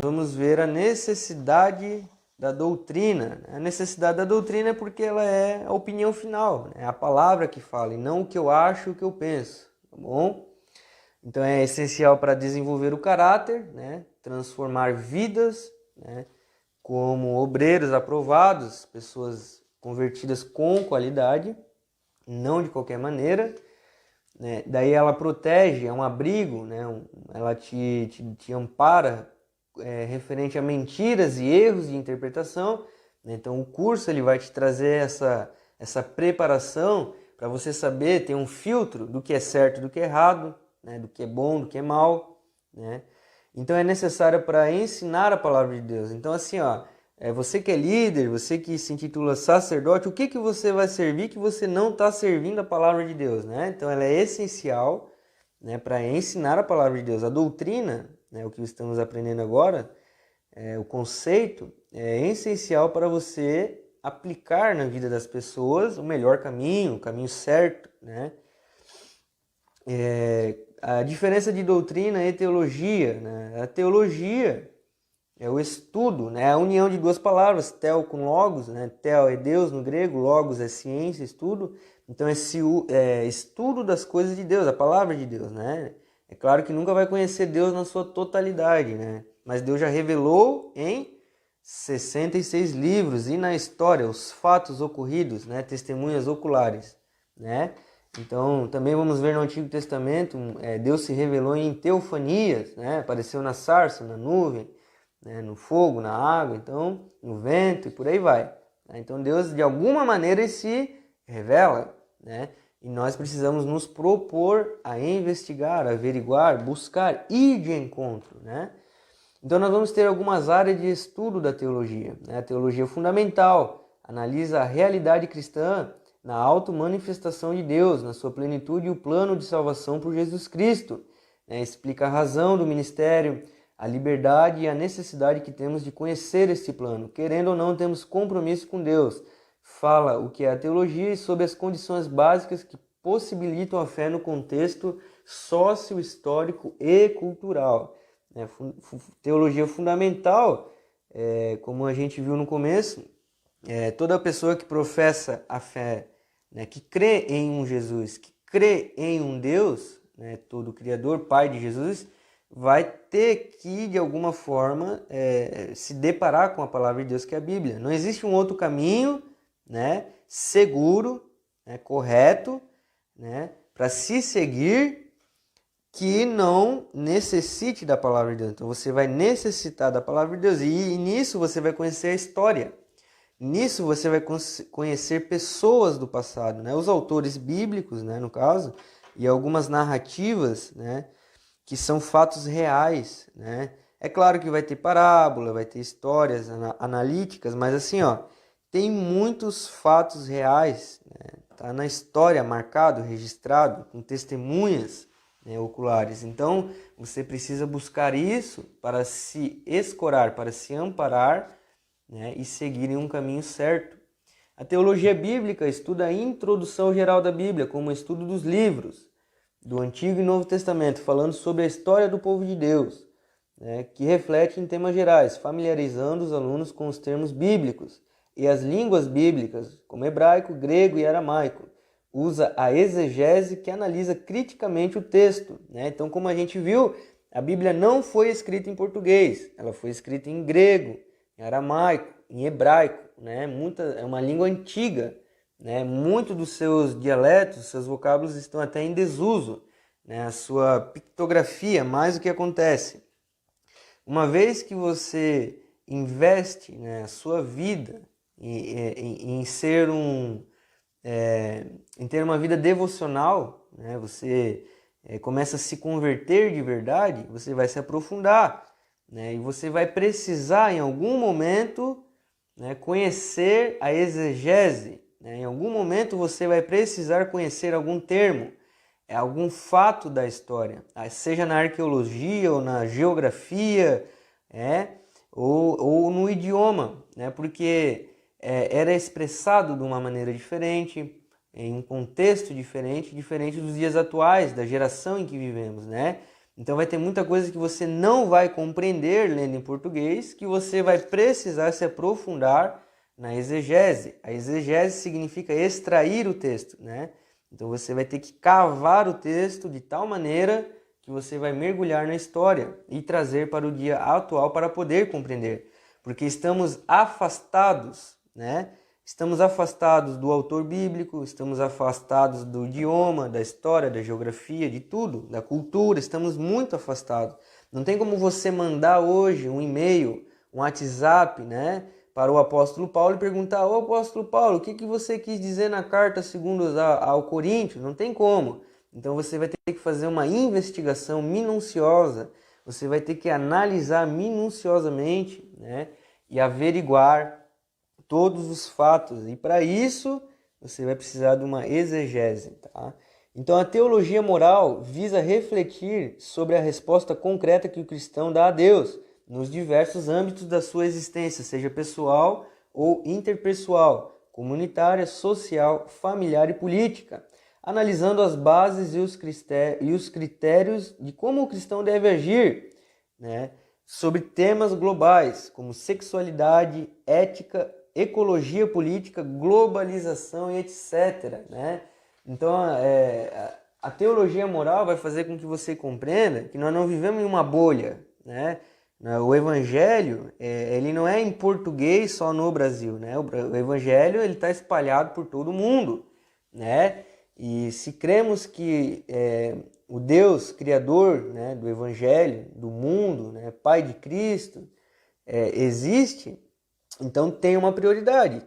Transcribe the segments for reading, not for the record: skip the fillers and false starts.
Vamos ver a necessidade da doutrina. A necessidade da doutrina é porque ela é a opinião final, é a palavra que fala, e não o que eu acho, o que eu penso, tá bom? Então é essencial para desenvolver o caráter, né? Transformar vidas, né? Como obreiros aprovados, pessoas convertidas com qualidade, não de qualquer maneira, né? Daí ela protege, é um abrigo, né? Ela te ampara referente a mentiras e erros de interpretação, né? Então o curso ele vai te trazer essa preparação para você saber ter um filtro do que é certo e do que é errado, né? Do que é bom, do que é mal, né? Então é necessário para ensinar a palavra de Deus. Então assim, ó, você que é líder, você que se intitula sacerdote, o que você vai servir que você não está servindo a palavra de Deus, né? Então ela é essencial, né, para ensinar a palavra de Deus. A doutrina, né, o que estamos aprendendo agora, o conceito é essencial para você aplicar na vida das pessoas o melhor caminho, o caminho certo, né? A diferença de doutrina e teologia, né? A teologia é o estudo, né? A união de duas palavras, theo com logos, né? Theo é Deus no grego, logos é ciência, estudo. Então é estudo das coisas de Deus, a palavra de Deus, né? É claro que nunca vai conhecer Deus na sua totalidade, né? Mas Deus já revelou em 66 livros e na história os fatos ocorridos, né? Testemunhas oculares, né? Então também vamos ver no Antigo Testamento, Deus se revelou em teofanias, né? Apareceu na sarça, na nuvem, né, no fogo, na água, então no vento e por aí vai. Então Deus de alguma maneira se revela, né? E nós precisamos nos propor a investigar, a averiguar, buscar, ir de encontro, né? Então nós vamos ter algumas áreas de estudo da teologia, né? A teologia fundamental analisa a realidade cristã na auto-manifestação de Deus, na sua plenitude e o plano de salvação por Jesus Cristo, né? Explica a razão do ministério, a liberdade e a necessidade que temos de conhecer este plano. Querendo ou não, temos compromisso com Deus. Fala o que é a teologia e sobre as condições básicas que possibilitam a fé no contexto sócio-histórico e cultural. Teologia fundamental, como a gente viu no começo, toda pessoa que professa a fé, né, que crê em um Jesus, que crê em um Deus, né, todo Criador, Pai de Jesus, vai ter que, de alguma forma, se deparar com a palavra de Deus, que é a Bíblia. Não existe um outro caminho, né, seguro, né, correto, né, para se seguir que não necessite da palavra de Deus. Então você vai necessitar da palavra de Deus e nisso você vai conhecer a história. Nisso você vai conhecer pessoas do passado, né, os autores bíblicos, né, no caso, e algumas narrativas, né, que são fatos reais, né? É claro que vai ter parábola, vai ter histórias analíticas, mas assim, ó, tem muitos fatos reais, né? Tá na história marcado, registrado, com testemunhas, né, oculares. Então, você precisa buscar isso para se escorar, para se amparar, né, e seguir em um caminho certo. A teologia bíblica estuda a introdução geral da Bíblia, como o estudo dos livros do Antigo e Novo Testamento, falando sobre a história do povo de Deus, né, que reflete em temas gerais, familiarizando os alunos com os termos bíblicos e as línguas bíblicas, como hebraico, grego e aramaico. Usa a exegese, que analisa criticamente o texto, né? Então, como a gente viu, a Bíblia não foi escrita em português, ela foi escrita em grego, em aramaico, em hebraico, né? É uma língua antiga, né? Muitos dos seus dialetos, seus vocábulos estão até em desuso, né? A sua pictografia, mais o que acontece. Uma vez que você investe, né, a sua vida em ser em ter uma vida devocional, né, você começa a se converter de verdade, você vai se aprofundar, né, e você vai precisar em algum momento, né, conhecer a exegese, né, em algum momento você vai precisar conhecer algum termo, algum fato da história, seja na arqueologia ou na geografia, ou no idioma, né, porque era expressado de uma maneira diferente, em um contexto diferente, diferente dos dias atuais, da geração em que vivemos, né? Então vai ter muita coisa que você não vai compreender lendo em português, que você vai precisar se aprofundar na exegese. A exegese significa extrair o texto, né? Então você vai ter que cavar o texto de tal maneira que você vai mergulhar na história e trazer para o dia atual para poder compreender. Porque estamos afastados, né? Estamos afastados do autor bíblico, estamos afastados do idioma, da história, da geografia, de tudo, da cultura, estamos muito afastados. Não tem como você mandar hoje um e-mail, um WhatsApp, né, para o apóstolo Paulo e perguntar: ô apóstolo Paulo, o que você quis dizer na carta segundo ao Coríntios? Não tem como. Então você vai ter que fazer uma investigação minuciosa, você vai ter que analisar minuciosamente, né, e averiguar todos os fatos, e para isso você vai precisar de uma exegese, tá? Então a teologia moral visa refletir sobre a resposta concreta que o cristão dá a Deus nos diversos âmbitos da sua existência, seja pessoal ou interpessoal, comunitária, social, familiar e política, analisando as bases e os critérios de como o cristão deve agir, né, sobre temas globais como sexualidade, ética, ecologia política, globalização e etc, né? Então, a teologia moral vai fazer com que você compreenda que nós não vivemos em uma bolha, né? O evangelho, ele não é em português só no Brasil, né? O evangelho, ele está espalhado por todo o mundo, né? E se cremos que o Deus criador, né, do evangelho, do mundo, né, Pai de Cristo, existe, então tem uma prioridade,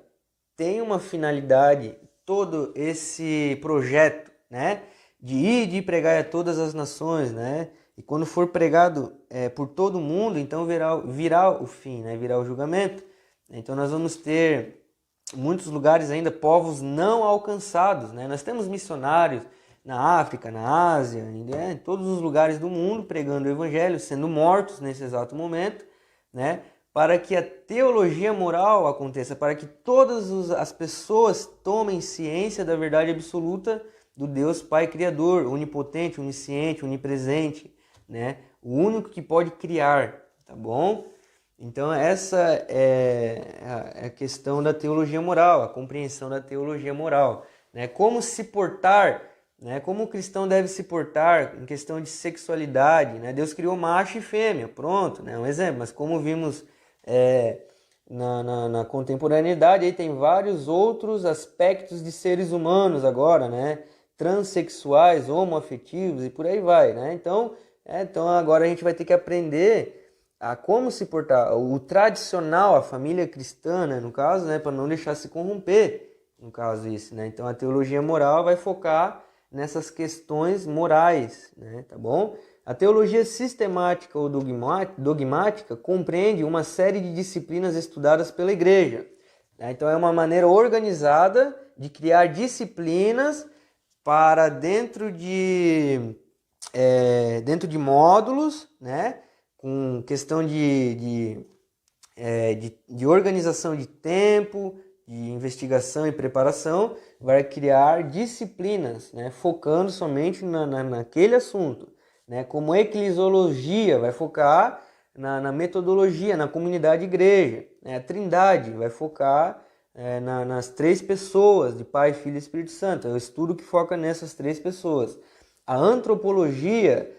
tem uma finalidade, todo esse projeto, né, de ir e de pregar a todas as nações, né, e quando for pregado por todo mundo, então virá o fim, né, virá o julgamento. Então nós vamos ter muitos lugares ainda, povos não alcançados, né, nós temos missionários na África, na Ásia, em todos os lugares do mundo pregando o evangelho, sendo mortos nesse exato momento, né, para que a teologia moral aconteça, para que todas as pessoas tomem ciência da verdade absoluta do Deus Pai Criador, onipotente, onisciente, onipresente, né? O único que pode criar, tá bom? Então essa é a questão da teologia moral, a compreensão da teologia moral, né? Como se portar, né? Como o cristão deve se portar em questão de sexualidade, né? Deus criou macho e fêmea, pronto, né? Um exemplo, mas como vimos na contemporaneidade, aí tem vários outros aspectos de seres humanos agora, né? Transsexuais, homoafetivos e por aí vai, né? Então agora a gente vai ter que aprender a como se portar. O tradicional, a família cristã, né, no caso, né, para não deixar se corromper, no caso isso, né? Então a teologia moral vai focar nessas questões morais, né, tá bom? A teologia sistemática ou dogmática compreende uma série de disciplinas estudadas pela igreja, né? Então é uma maneira organizada de criar disciplinas para dentro de módulos, né? Com questão de organização de tempo, de investigação e preparação, vai criar disciplinas, né? Focando somente naquele assunto, né? Como eclesiologia, vai focar na metodologia, na comunidade igreja, né? A Trindade vai focar nas três pessoas, de Pai, Filho e Espírito Santo. É o estudo que foca nessas três pessoas. A antropologia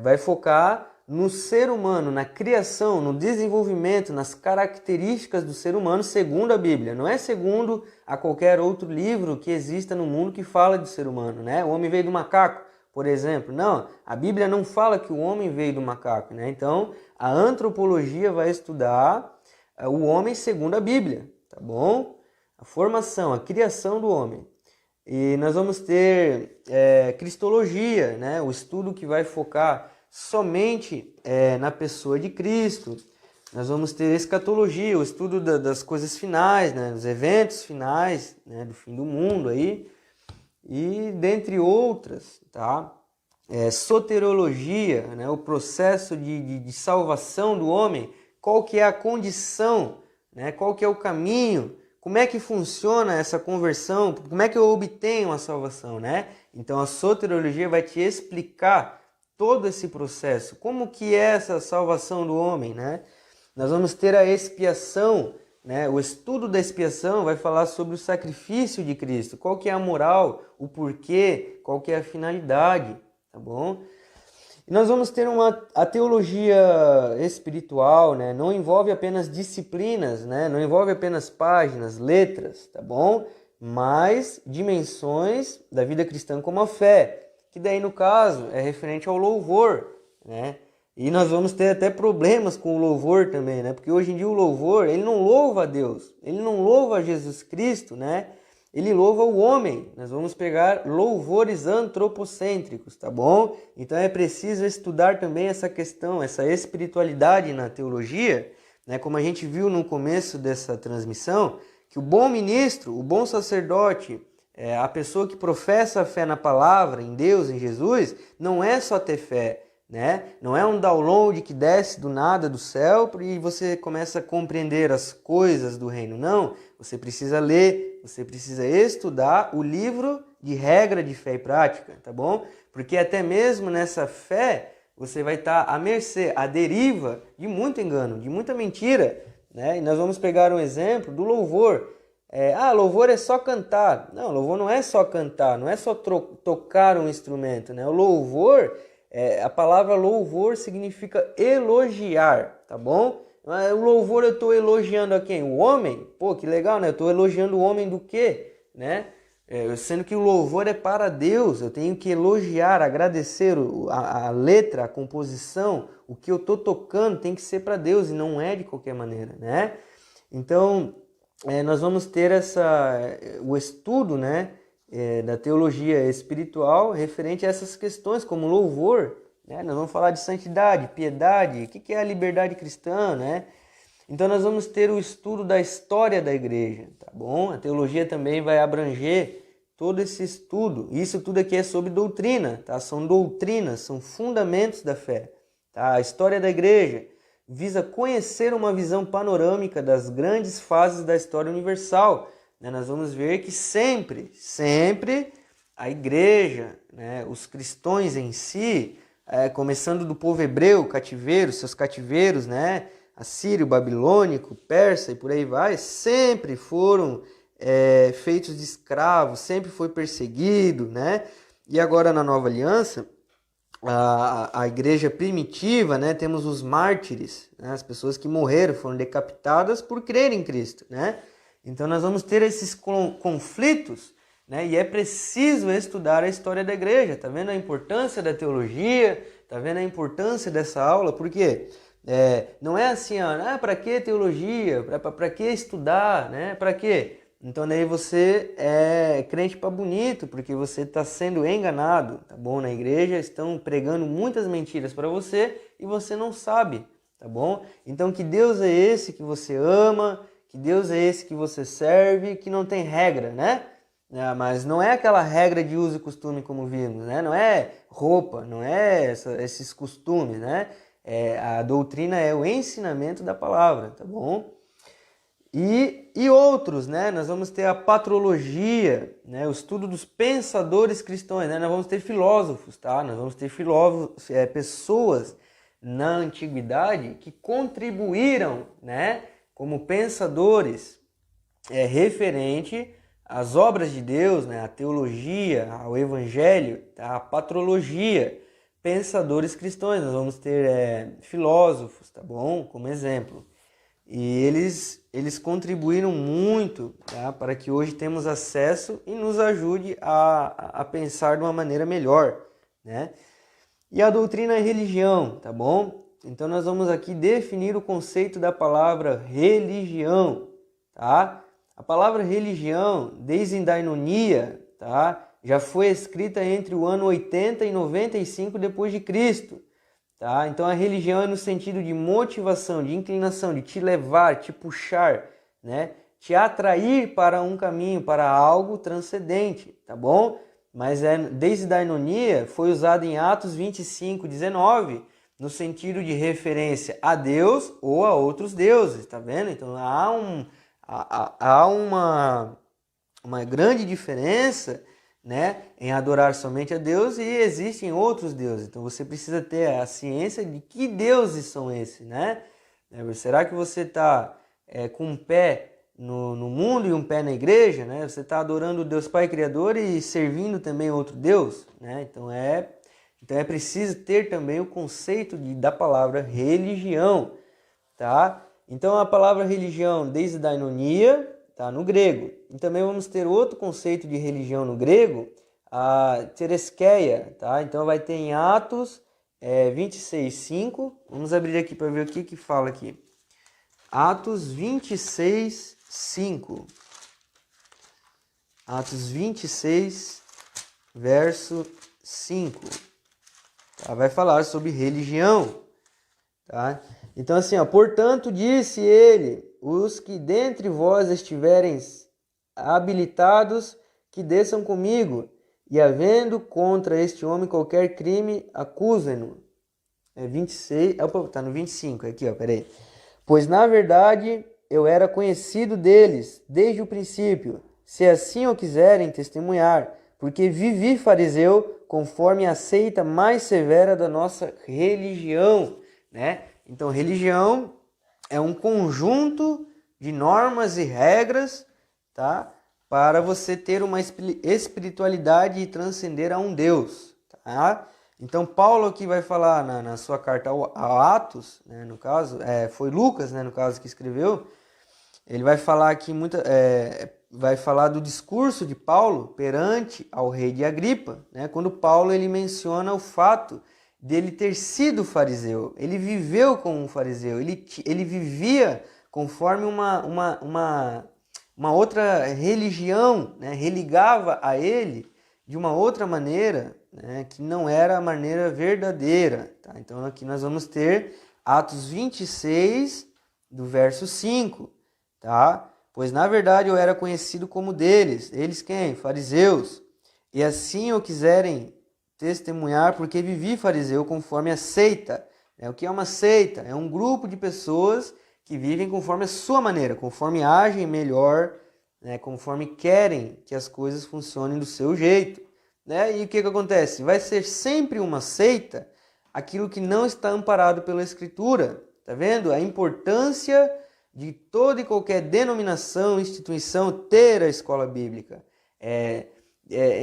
vai focar no ser humano, na criação, no desenvolvimento, nas características do ser humano segundo a Bíblia. Não é segundo a qualquer outro livro que exista no mundo que fala do ser humano, né? O homem veio do macaco, por exemplo. Não, a Bíblia não fala que o homem veio do macaco, né? Então, a antropologia vai estudar o homem segundo a Bíblia, tá bom? A formação, a criação do homem. E nós vamos ter cristologia, né? O estudo que vai focar somente na pessoa de Cristo. Nós vamos ter escatologia, o estudo das coisas finais, né? Dos eventos finais, né? Do fim do mundo aí. E dentre outras, tá? Soteriologia, né? O processo de salvação do homem, qual que é a condição, né? Qual que é o caminho? Como é que funciona essa conversão? Como é que eu obtenho a salvação, né? Então a soteriologia vai te explicar todo esse processo. Como que é essa salvação do homem, né? Nós vamos ter a expiação, né? O estudo da expiação vai falar sobre o sacrifício de Cristo. Qual que é a moral, o porquê, qual que é a finalidade, tá bom? E nós vamos ter a teologia espiritual, né? Não envolve apenas disciplinas, né? Não envolve apenas páginas, letras, tá bom? Mas dimensões da vida cristã como a fé, que daí no caso é referente ao louvor, né? E nós vamos ter até problemas com o louvor também, né? Porque hoje em dia o louvor, ele não louva a Deus, ele não louva a Jesus Cristo, né? Ele louva o homem. Nós vamos pegar louvores antropocêntricos, tá bom? Então é preciso estudar também essa questão, essa espiritualidade na teologia, né? Como a gente viu no começo dessa transmissão, que o bom ministro, o bom sacerdote, a pessoa que professa a fé na palavra, em Deus, em Jesus, não é só ter fé, né? Não é um download que desce do nada do céu e você começa a compreender as coisas do reino. Não, você precisa ler, você precisa estudar o livro de regra de fé e prática, tá bom? Porque até mesmo nessa fé você vai estar à mercê, à deriva de muito engano, de muita mentira, né? E nós vamos pegar um exemplo do louvor. Louvor é só cantar. Não, louvor não é só cantar, não é só tocar um instrumento, né? O louvor, a palavra louvor significa elogiar, tá bom? Mas o louvor eu estou elogiando a quem? O homem? Pô, que legal, né? Eu estou elogiando o homem do quê? Né? Sendo que o louvor é para Deus, eu tenho que elogiar, agradecer a letra, a composição, o que eu estou tocando tem que ser para Deus e não é de qualquer maneira, né? Então, nós vamos ter o estudo, né, da teologia espiritual referente a essas questões, como louvor, né? Nós vamos falar de santidade, piedade, o que é a liberdade cristã, né? Então nós vamos ter o estudo da história da igreja, tá bom? A teologia também vai abranger todo esse estudo. Isso tudo aqui é sobre doutrina, tá? São doutrinas, são fundamentos da fé, tá? A história da igreja visa conhecer uma visão panorâmica das grandes fases da história universal, né? Nós vamos ver que sempre a igreja, né, os cristãos em si, começando do povo hebreu, cativeiro, seus cativeiros, né, assírio, babilônico, persa e por aí vai, sempre foram feitos de escravos, sempre foi perseguido, né? E agora na Nova Aliança, a igreja primitiva, né, temos os mártires, né, as pessoas que morreram, foram decapitadas por crer em Cristo, né? Então nós vamos ter esses conflitos, né, e é preciso estudar a história da igreja. Tá vendo a importância da teologia? Tá vendo a importância dessa aula? Por quê? Não é assim, para que teologia? Para que estudar? Né? Para quê? Então daí você é crente para bonito, porque você está sendo enganado, tá bom? Na igreja estão pregando muitas mentiras para você e você não sabe, tá bom? Então que Deus é esse que você ama, que Deus é esse que você serve, que não tem regra, né? Mas não é aquela regra de uso e costume como vimos, né? Não é roupa, não é esses costumes, né? A doutrina é o ensinamento da palavra, tá bom? E outros, né? Nós vamos ter a patrologia, né? O estudo dos pensadores cristãos, né? Nós vamos ter filósofos, tá? Nós vamos ter filósofos, pessoas na antiguidade que contribuíram, né? Como pensadores referente às obras de Deus, né? A teologia, ao evangelho, tá? A patrologia, pensadores cristãos. Nós vamos ter filósofos, tá bom? Como exemplo. E eles contribuíram muito, tá? Para que hoje temos acesso e nos ajude a pensar de uma maneira melhor, né? E a doutrina e religião, tá bom? Então nós vamos aqui definir o conceito da palavra religião, tá? A palavra religião, desde Dainonia, tá? Já foi escrita entre o ano 80 e 95 depois de Cristo. Tá? Então a religião é no sentido de motivação, de inclinação, de te levar, te puxar, né? Te atrair para um caminho, para algo transcendente, tá bom? Mas desde a Dainonia foi usado em Atos 25, 19, no sentido de referência a Deus ou a outros deuses, tá vendo? Então há uma grande diferença, né, em adorar somente a Deus e existem outros deuses. Então você precisa ter a ciência de que deuses são esses, né? Será que você está com um pé no mundo e um pé na igreja, né? Você está adorando o Deus Pai Criador e servindo também outro Deus, né? Então é preciso ter também o conceito da palavra religião, tá? Então a palavra religião desde a dainonia, tá, no grego. E também vamos ter outro conceito de religião no grego, a tereskeia, tá? Então vai ter em Atos 26:5. Vamos abrir aqui para ver o que fala aqui. Atos 26:5. Atos 26, verso 5. Tá? Vai falar sobre religião. Tá? Então assim, portanto disse ele, os que dentre vós estiverem habilitados, que desçam comigo, e havendo contra este homem qualquer crime, acusem-no. 26, tá no 25, aqui, peraí. Pois na verdade eu era conhecido deles desde o princípio, se assim o quiserem testemunhar, porque vivi fariseu conforme a seita mais severa da nossa religião, né? Então, religião é um conjunto de normas e regras, tá? Para você ter uma espiritualidade e transcender a um Deus, tá? Então, Paulo aqui vai falar na sua carta a Atos, né, no caso, foi Lucas, né, no caso, que escreveu. Ele vai falar aqui vai falar do discurso de Paulo perante ao rei de Agripa, né, quando Paulo ele menciona o fato dele ter sido fariseu. Ele viveu como um fariseu, ele vivia conforme uma outra religião, né, religava a ele de uma outra maneira, né, que não era a maneira verdadeira. Tá? Então aqui nós vamos ter Atos 26, do verso 5. Tá? Pois na verdade eu era conhecido como deles. Eles quem? Fariseus. E assim o quiserem testemunhar, porque vivi fariseu conforme a seita. O que é uma seita? É um grupo de pessoas que vivem conforme a sua maneira, conforme agem melhor, né, conforme querem que as coisas funcionem do seu jeito. Né? E o que acontece? Vai ser sempre uma seita aquilo que não está amparado pela Escritura. Tá vendo? A importância de toda e qualquer denominação, instituição ter a escola bíblica.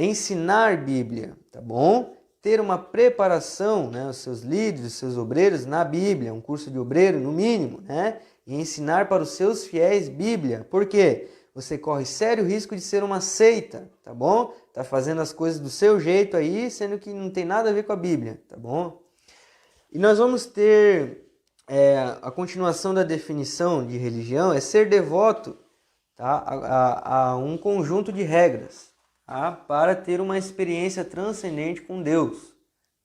Ensinar Bíblia, tá bom? Ter uma preparação, né, os seus líderes, os seus obreiros na Bíblia, um curso de obreiro no mínimo, né? E ensinar para os seus fiéis Bíblia. Por quê? Você corre sério risco de ser uma seita, tá bom? Tá fazendo as coisas do seu jeito aí, sendo que não tem nada a ver com a Bíblia, tá bom? E nós vamos ter a continuação da definição de religião, é ser devoto, tá, a um conjunto de regras, tá, para ter uma experiência transcendente com Deus.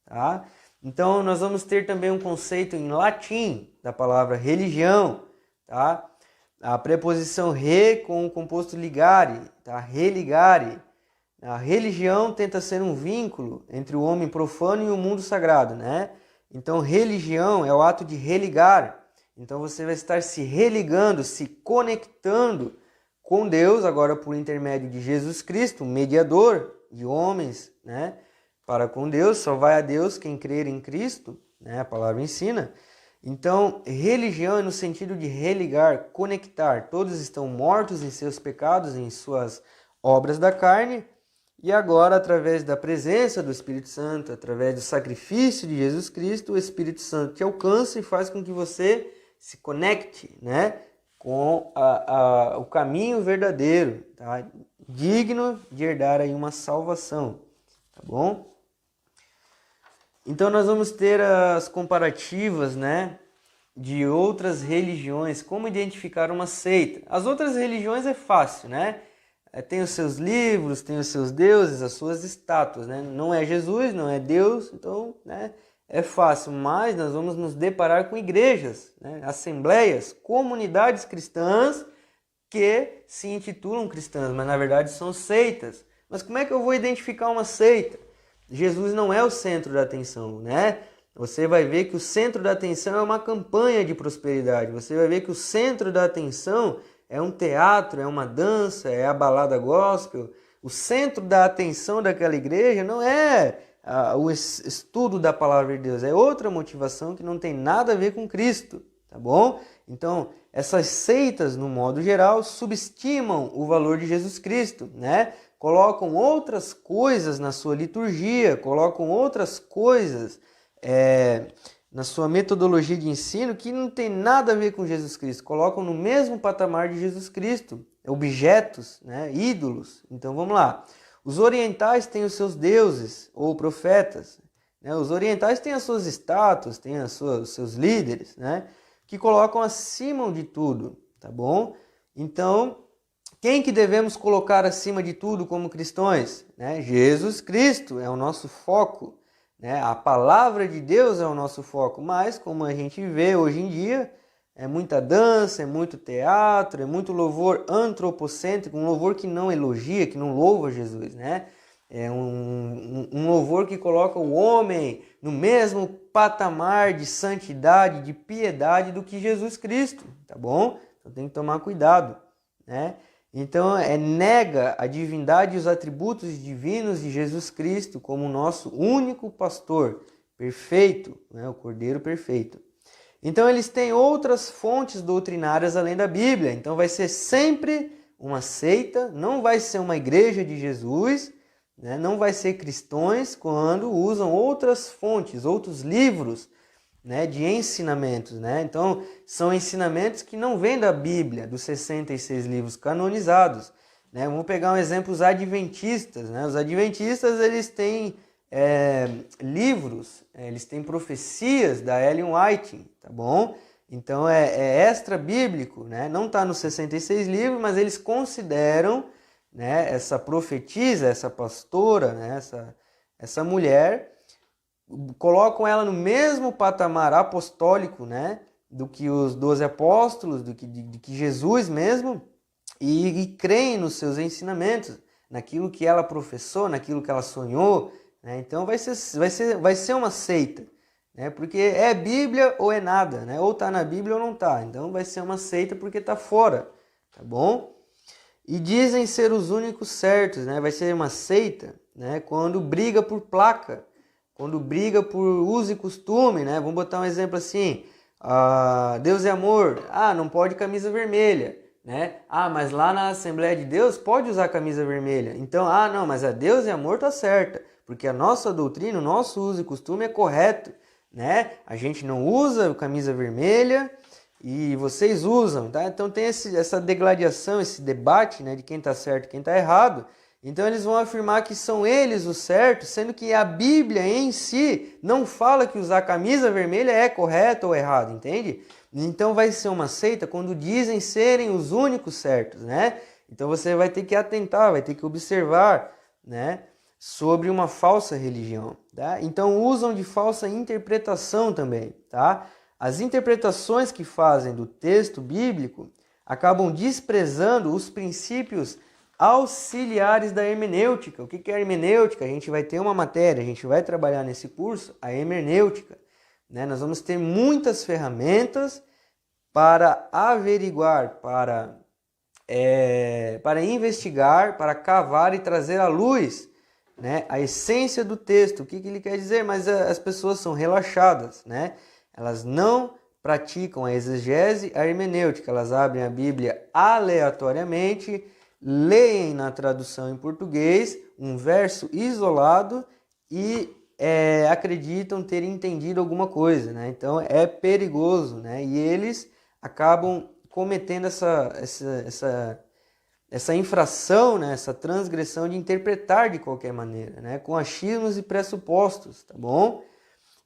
Tá? Então nós vamos ter também um conceito em latim da palavra religião, tá? A preposição re com o composto ligare, tá? Religare. A religião tenta ser um vínculo entre o homem profano e o mundo sagrado, né? Então religião é o ato de religar. Então você vai estar se religando, se conectando com Deus, agora por intermédio de Jesus Cristo, mediador de homens, né? Para com Deus, só vai a Deus quem crer em Cristo, né? A palavra ensina. Então, religião é no sentido de religar, conectar. Todos estão mortos em seus pecados, em suas obras da carne, e agora, através da presença do Espírito Santo, através do sacrifício de Jesus Cristo, o Espírito Santo te alcança e faz com que você se conecte, né, com o caminho verdadeiro, tá? Digno de herdar aí uma salvação, tá bom? Então nós vamos ter as comparativas, né, de outras religiões, como identificar uma seita. As outras religiões é fácil, né? Tem os seus livros, tem os seus deuses, as suas estátuas, né? Não é Jesus, não é Deus, então, né, é fácil. Mas nós vamos nos deparar com igrejas, né, assembleias, comunidades cristãs que se intitulam cristãs, mas na verdade são seitas. Mas como é que eu vou identificar uma seita? Jesus não é o centro da atenção, né? você vai ver que o centro da atenção é uma campanha de prosperidade. Você vai ver que o centro da atenção é um teatro, é uma dança, é a balada gospel. O centro da atenção daquela igreja não é o estudo da palavra de Deus, é outra motivação que não tem nada a ver com Cristo, tá bom? Então, essas seitas, no modo geral, subestimam o valor de Jesus Cristo, né? Colocam outras coisas na sua liturgia, colocam outras coisas na sua metodologia de ensino que não tem nada a ver com Jesus Cristo. Colocam no mesmo patamar de Jesus Cristo, objetos, né? Ídolos. Então, vamos lá. Os orientais têm os seus deuses ou profetas, né? Os orientais têm as suas estátuas, têm os seus líderes, né? Que colocam acima de tudo, tá bom? Então, quem que devemos colocar acima de tudo como cristãos? Né? Jesus Cristo é o nosso foco, né? A palavra de Deus é o nosso foco, mas como a gente vê hoje em dia, é muita dança, é muito teatro, é muito louvor antropocêntrico, um louvor que não elogia, que não louva Jesus, né? É um louvor que coloca o homem no mesmo patamar de santidade, de piedade do que Jesus Cristo, tá bom? Então tem que tomar cuidado, né? Então nega a divindade e os atributos divinos de Jesus Cristo como nosso único pastor perfeito, né? O Cordeiro perfeito. Então eles têm outras fontes doutrinárias além da Bíblia. Então vai ser sempre uma seita, não vai ser uma igreja de Jesus, né? Não vai ser cristãos quando usam outras fontes, outros livros, né, de ensinamentos, né? Então são ensinamentos que não vêm da Bíblia, dos 66 livros canonizados, né? Vamos pegar um exemplo, os adventistas, né? Os adventistas eles têm livros, eles têm profecias da Ellen White, tá bom? Então é extra bíblico, né? Não está nos 66 livros, mas eles consideram, né, essa profetisa, essa pastora, né, essa mulher, colocam ela no mesmo patamar apostólico, né, do que os 12 apóstolos, de que Jesus mesmo, e creem nos seus ensinamentos, naquilo que ela professou, naquilo que ela sonhou, né? Então vai ser uma seita, né? Porque é Bíblia ou é nada, né? Ou está na Bíblia ou não está. Então vai ser uma seita porque está fora, tá bom? E dizem ser os únicos certos, né? Vai ser uma seita, né? Quando briga por placa, quando briga por uso e costume, né? Vamos botar um exemplo assim: Deus é amor, não pode camisa vermelha, né? Mas lá na Assembleia de Deus pode usar camisa vermelha. Então, não, mas a Deus é amor tá certa, porque a nossa doutrina, o nosso uso e costume é correto, né? A gente não usa camisa vermelha e vocês usam, tá? Então tem essa degladiação, esse debate, né, de quem tá certo e quem tá errado. Então eles vão afirmar que são eles os certos, sendo que a Bíblia em si não fala que usar camisa vermelha é correto ou errado, entende? Então vai ser uma seita quando dizem serem os únicos certos, né? Então você vai ter que atentar, vai ter que observar, né, sobre uma falsa religião, tá? Então usam de falsa interpretação também, tá? As interpretações que fazem do texto bíblico acabam desprezando os princípios auxiliares da hermenêutica. O que é a hermenêutica? A gente vai ter uma matéria, a gente vai trabalhar nesse curso a hermenêutica, né? Nós vamos ter muitas ferramentas para averiguar, para investigar, para cavar e trazer à luz, né, a essência do texto. O que ele quer dizer? Mas as pessoas são relaxadas, né? Elas não praticam a exegese, a hermenêutica. Elas abrem a Bíblia aleatoriamente, leem na tradução em português um verso isolado e acreditam ter entendido alguma coisa, né? Então é perigoso, né? E eles acabam cometendo essa infração, né? Essa transgressão de interpretar de qualquer maneira, né? Com achismos e pressupostos, tá bom?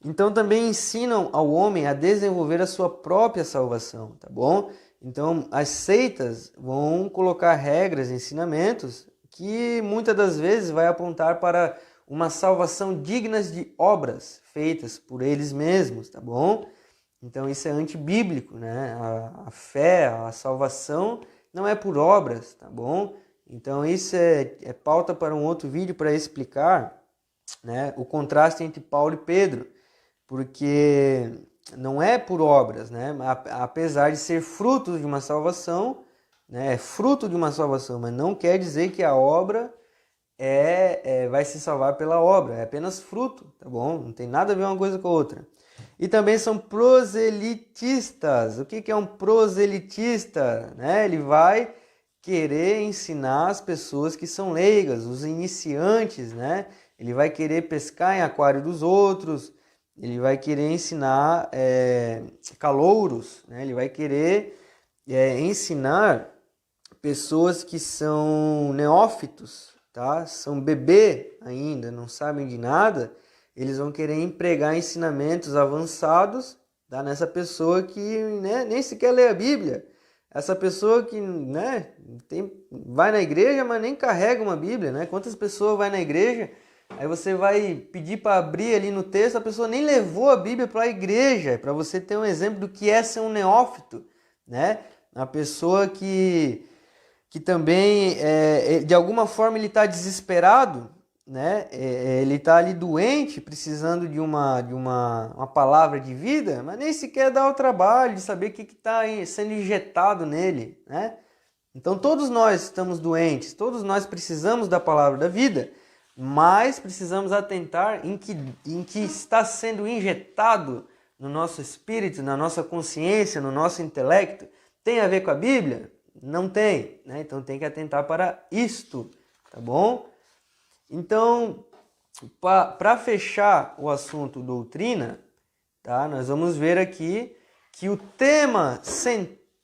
Então também ensinam ao homem a desenvolver a sua própria salvação, tá bom? Então as seitas vão colocar regras, ensinamentos que muitas das vezes vai apontar para uma salvação dignas de obras feitas por eles mesmos, tá bom? Então isso é antibíblico, né? A fé, a salvação não é por obras, tá bom? Então isso é pauta para um outro vídeo para explicar, né, o contraste entre Paulo e Pedro. porque não é por obras, né? Apesar de ser fruto de uma salvação, né? É fruto de uma salvação, mas não quer dizer que a obra vai se salvar pela obra, é apenas fruto, tá bom? Não tem nada a ver uma coisa com a outra. E também são proselitistas. O que é um proselitista? Né? Ele vai querer ensinar as pessoas que são leigas, os iniciantes, né? Ele vai querer pescar em aquário dos outros, ele vai querer ensinar calouros, né? Ele vai querer ensinar pessoas que são neófitos, tá? São bebê ainda, não sabem de nada. Eles vão querer empregar ensinamentos avançados, tá? Nessa pessoa que, né, nem sequer lê a Bíblia. Essa pessoa que, né, vai na igreja, mas nem carrega uma Bíblia, né? Quantas pessoas vai na igreja, aí você vai pedir para abrir ali no texto, a pessoa nem levou a Bíblia para a igreja, para você ter um exemplo do que é ser um neófito, né? Uma pessoa que também, de alguma forma, ele está desesperado, né? Ele está ali doente, precisando de uma palavra de vida, mas nem sequer dá o trabalho de saber o que está sendo injetado nele, né? Então todos nós estamos doentes, todos nós precisamos da palavra da vida, mas precisamos atentar em que está sendo injetado no nosso espírito, na nossa consciência, no nosso intelecto. Tem a ver com a Bíblia? Não tem, né? Então tem que atentar para isto, tá bom? Então, para fechar o assunto doutrina, tá? Nós vamos ver aqui que o tema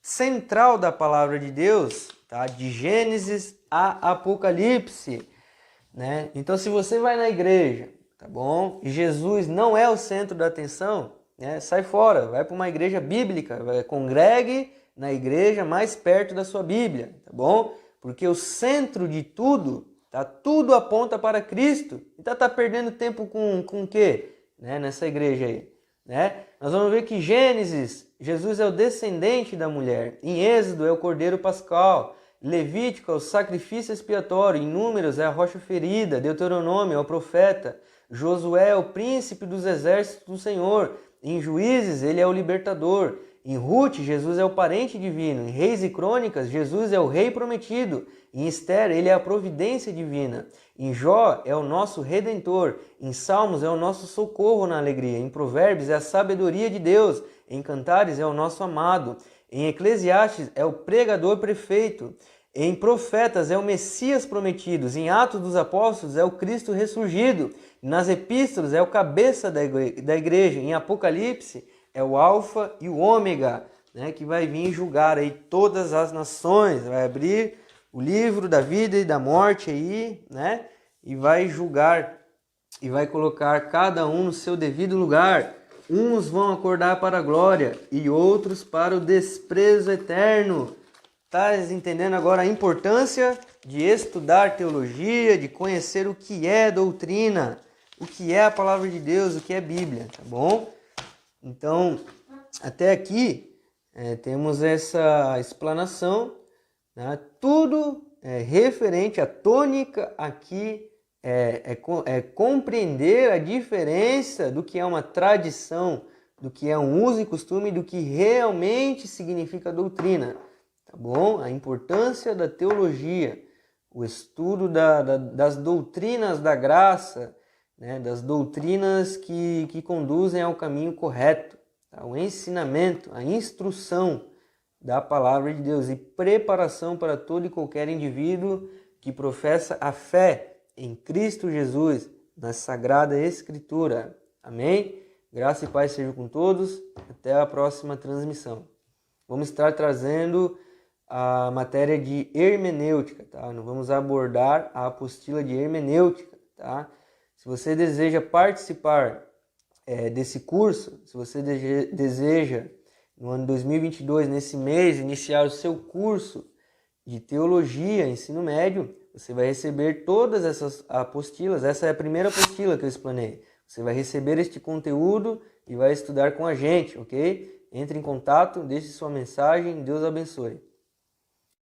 central da palavra de Deus, tá? De Gênesis a Apocalipse, né? Então, se você vai na igreja, tá bom? E Jesus não é o centro da atenção, né? Sai fora, vai para uma igreja bíblica, congregue na igreja mais perto da sua Bíblia, tá bom? Porque o centro de tudo, tá? Tudo aponta para Cristo. Então tá perdendo tempo com o quê? Né? Nessa igreja aí, né? Nós vamos ver que Gênesis, Jesus é o descendente da mulher. Em Êxodo é o cordeiro pascal. Levítico é o sacrifício expiatório. Em Números é a rocha ferida. Deuteronômio é o profeta. Josué é o príncipe dos exércitos do Senhor. Em Juízes ele é o libertador. Em Ruth, Jesus é o parente divino. Em Reis e Crônicas, Jesus é o rei prometido. Em Esther, ele é a providência divina. Em Jó, é o nosso redentor. Em Salmos, é o nosso socorro na alegria. Em Provérbios, é a sabedoria de Deus. Em Cantares, é o nosso amado. Em Eclesiastes, é o pregador perfeito. Em Profetas, é o Messias prometido. Em Atos dos Apóstolos, é o Cristo ressurgido. Nas Epístolas, é o cabeça da igreja. Em Apocalipse, é o Alfa e o Ômega, né, que vai vir julgar aí todas as nações, vai abrir o livro da vida e da morte aí, né, e vai julgar e vai colocar cada um no seu devido lugar. Uns vão acordar para a glória e outros para o desprezo eterno. Tá entendendo agora a importância de estudar teologia, de conhecer o que é doutrina, o que é a palavra de Deus, o que é Bíblia, tá bom? Então, até aqui temos essa explanação, né? Tudo referente à tônica aqui é compreender a diferença do que é uma tradição, do que é um uso e costume, do que realmente significa doutrina, tá bom? A importância da teologia, o estudo das doutrinas da graça, né, das doutrinas que conduzem ao caminho correto, tá? O ensinamento, a instrução da palavra de Deus e preparação para todo e qualquer indivíduo que professa a fé em Cristo Jesus, na Sagrada Escritura. Amém? Graça e paz sejam com todos. Até a próxima transmissão. Vamos estar trazendo a matéria de hermenêutica, tá? Nós vamos abordar a apostila de hermenêutica, tá? Se você deseja participar desse curso, se você deseja, no ano 2022, nesse mês, iniciar o seu curso de teologia, ensino médio, você vai receber todas essas apostilas. Essa é a primeira apostila que eu explanei. Você vai receber este conteúdo e vai estudar com a gente, ok? Entre em contato, deixe sua mensagem, Deus abençoe.